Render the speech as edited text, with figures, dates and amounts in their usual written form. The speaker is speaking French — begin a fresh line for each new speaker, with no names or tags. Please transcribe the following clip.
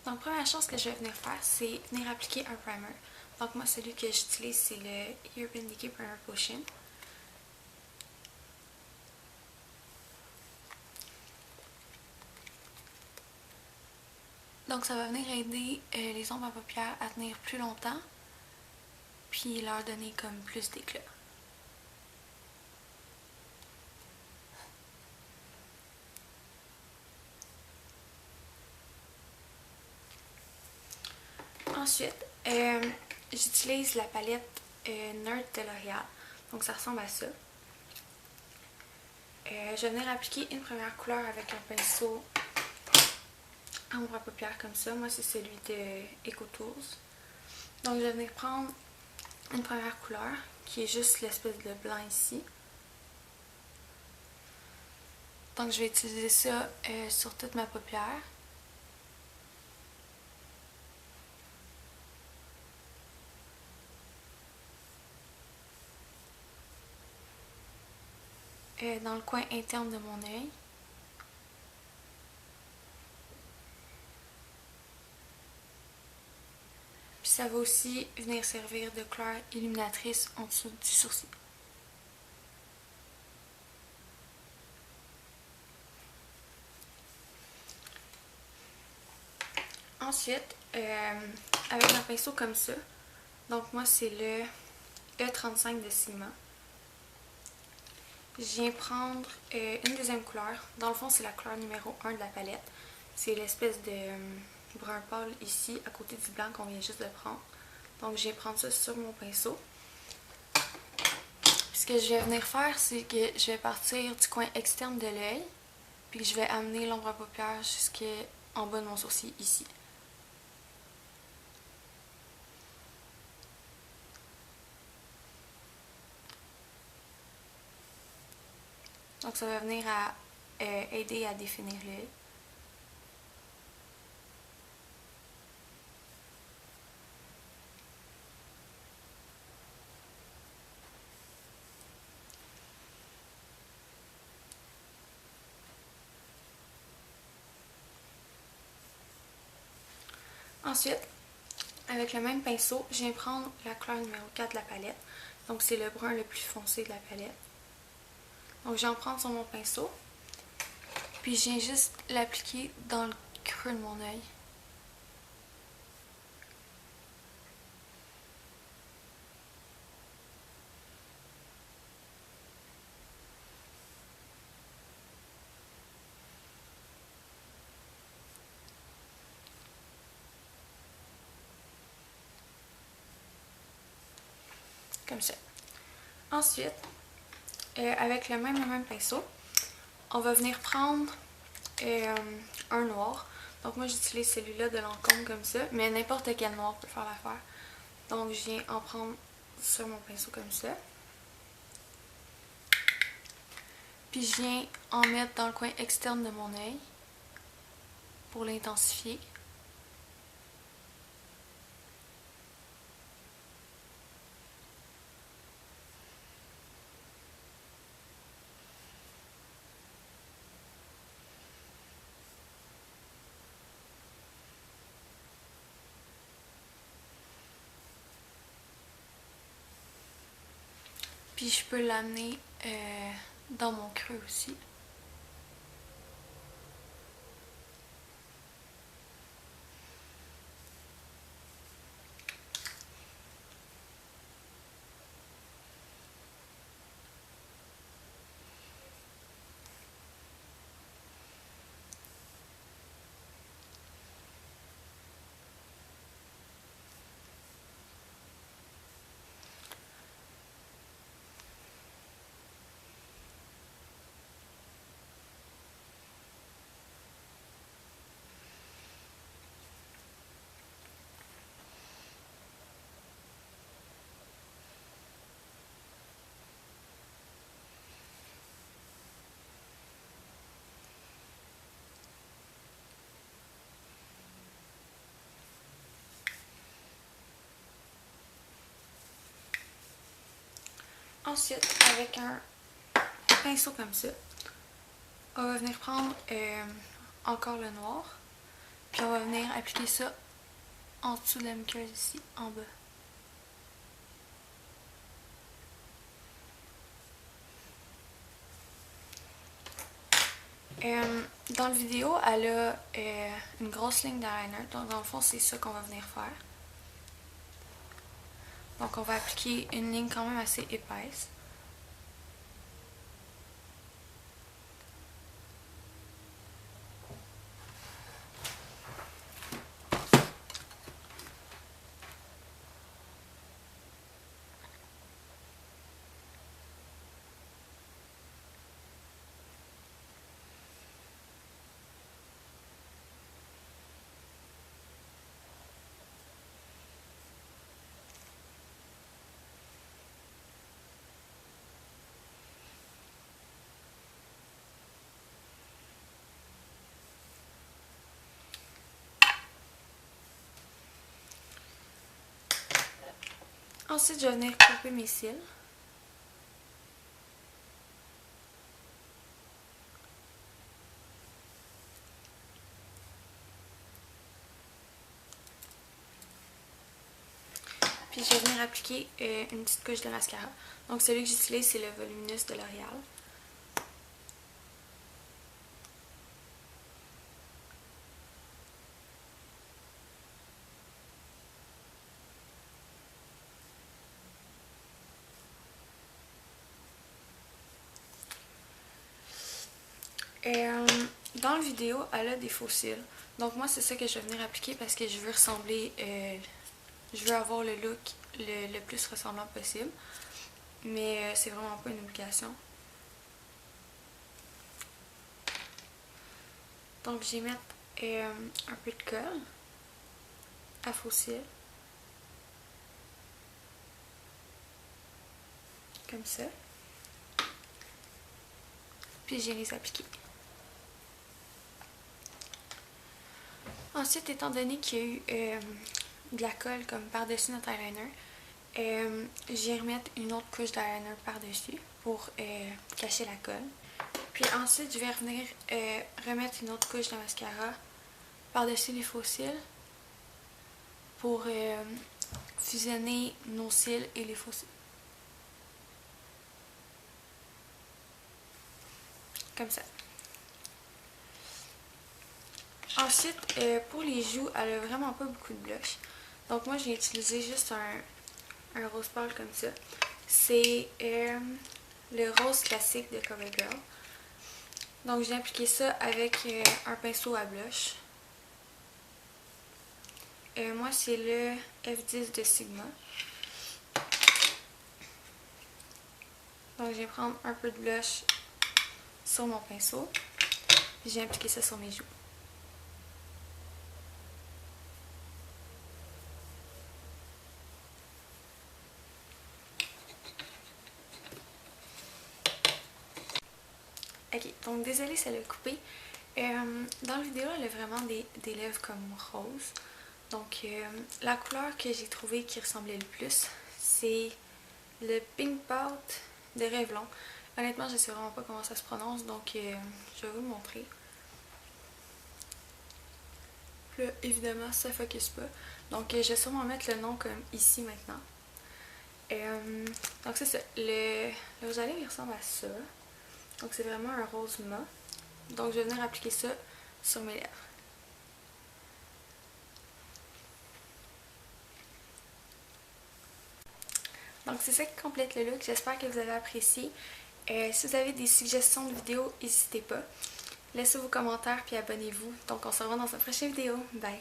Donc, première chose que je vais venir faire, c'est venir appliquer un primer. Donc, moi, celui que j'utilise, c'est le Urban Decay Primer Potion. Donc, ça va venir aider les ombres à paupières à tenir plus longtemps, puis leur donner comme plus d'éclat. Ensuite, j'utilise la palette Nerd de L'Oréal. Donc, ça ressemble à ça. Je vais venir appliquer une première couleur avec un pinceau à ombre à paupières comme ça. Moi, c'est celui de Eco Tools. Donc, je vais venir prendre une première couleur qui est juste l'espèce de blanc ici. Donc, je vais utiliser ça sur toute ma paupière. Dans le coin interne de mon œil. Puis ça va aussi venir servir de couleur illuminatrice en dessous du sourcil. Ensuite, avec un pinceau comme ça, donc moi c'est le E35 de Sigma. Je viens prendre une deuxième couleur. Dans le fond, c'est la couleur numéro 1 de la palette. C'est l'espèce de brun pâle ici, à côté du blanc qu'on vient juste de prendre. Donc, je viens prendre ça sur mon pinceau. Puis, ce que je vais venir faire, c'est que je vais partir du coin externe de l'œil, puis je vais amener l'ombre à paupières jusqu'en bas de mon sourcil ici. Donc, ça va venir à aider à définir l'œil. Ensuite, avec le même pinceau, je viens prendre la couleur numéro 4 de la palette. Donc, c'est le brun le plus foncé de la palette. Donc, je viens en prendre sur mon pinceau. Puis, je viens juste l'appliquer dans le creux de mon œil. Comme ça. Ensuite, avec le même pinceau, on va venir prendre un noir. Donc moi j'utilise celui-là de Lancôme comme ça, mais n'importe quel noir peut faire l'affaire. Donc je viens en prendre sur mon pinceau comme ça. Puis je viens en mettre dans le coin externe de mon œil pour l'intensifier. Puis je peux l'amener dans mon creux aussi. Ensuite, avec un pinceau comme ça, on va venir prendre encore le noir. Puis on va venir appliquer ça en dessous de la muqueuse ici, en bas. Dans la vidéo, elle a une grosse ligne d'eyeliner. Donc dans le fond, c'est ça qu'on va venir faire. Donc on va appliquer une ligne quand même assez épaisse. Ensuite, je vais venir couper mes cils. Puis je vais venir appliquer une petite couche de mascara. Donc celui que j'utilise, c'est le Voluminous de L'Oréal. Dans la vidéo, elle a des faux cils. Donc moi, c'est ça que je vais venir appliquer parce que je veux ressembler... je veux avoir le look le plus ressemblant possible. Mais c'est vraiment pas une obligation. Donc je vais mettre un peu de colle à faux cils. Comme ça. Puis je vais les appliquer. Ensuite, étant donné qu'il y a eu de la colle comme par-dessus notre eyeliner, je vais remettre une autre couche d'eyeliner par-dessus pour cacher la colle. Puis ensuite, je vais revenir remettre une autre couche de mascara par-dessus les faux cils pour fusionner nos cils et les faux cils. Comme ça. Ensuite, pour les joues, elle a vraiment pas beaucoup de blush. Donc moi, j'ai utilisé juste un rose pâle comme ça. C'est le rose classique de CoverGirl. Donc j'ai appliqué ça avec un pinceau à blush. Moi, c'est le F10 de Sigma. Donc je vais prendre un peu de blush sur mon pinceau. Puis j'ai appliqué ça sur mes joues. Ok, donc désolée, ça l'a coupé. Dans la vidéo, elle a vraiment des lèvres comme rose. Donc la couleur que j'ai trouvée qui ressemblait le plus, c'est le Pink Pout de Revlon. Honnêtement, je ne sais vraiment pas comment ça se prononce, donc je vais vous le montrer. Là, évidemment, ça ne focus pas. Donc je vais sûrement mettre le nom comme ici maintenant. Donc c'est ça. Le rouge à lèvres, il ressemble à ça. Donc c'est vraiment un rose mat. Donc je vais venir appliquer ça sur mes lèvres. Donc c'est ça qui complète le look. J'espère que vous avez apprécié. Si vous avez des suggestions de vidéos, n'hésitez pas. Laissez vos commentaires puis abonnez-vous. Donc on se revoit dans une prochaine vidéo. Bye!